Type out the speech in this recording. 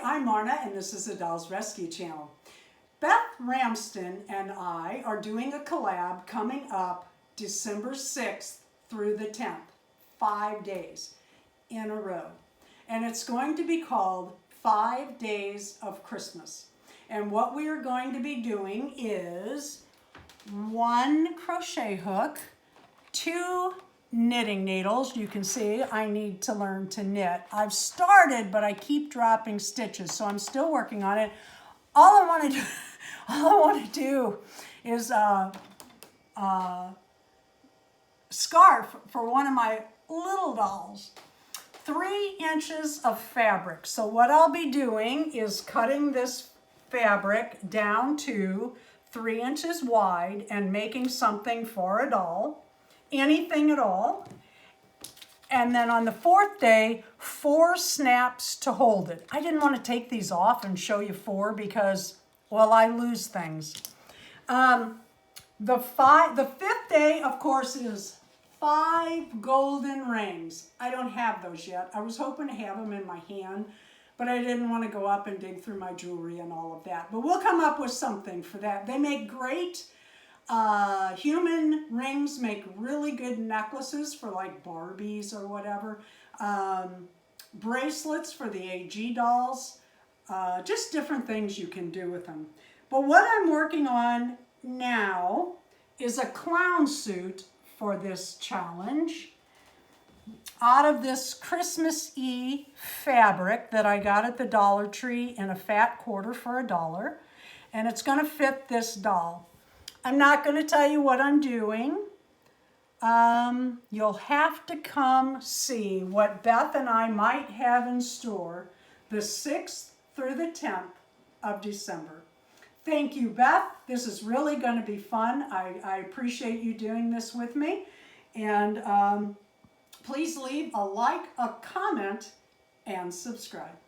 I'm Marna, and this is the Dolls Rescue Channel. Beth Ramsden and I are doing a collab coming up December 6th through the 10th, 5 days in a row. And it's going to be called 5 Days of Christmas. And what we are going to be doing is 1 crochet hook, 2 knitting needles. You can see I need to learn to knit. I've started, but I keep dropping stitches, so I'm still working on it. All I want to do is a scarf for one of my little dolls. 3 inches of fabric. So what I'll be doing is cutting this fabric down to 3 inches wide and making something for a doll. Anything at all. And then on the 4th day, 4 snaps to hold it. I didn't want to take these off and show you 4 because, well, I lose things. The 5th day, of course, is 5 golden rings. I don't have those yet. I was hoping to have them in my hand, but I didn't want to go up and dig through my jewelry and all of that. But we'll come up with something for that. They make great human rings, make really good necklaces for like Barbies or whatever. Bracelets for the AG dolls. Just different things you can do with them. But what I'm working on now is a clown suit for this challenge out of this Christmas-y fabric that I got at the Dollar Tree in a fat quarter for $1. And it's going to fit this doll. I'm not going to tell you what I'm doing. You'll have to come see what Beth and I might have in store the 6th through the 10th of December. Thank you, Beth. This is really going to be fun. I appreciate you doing this with me. And please leave a like, a comment, and subscribe.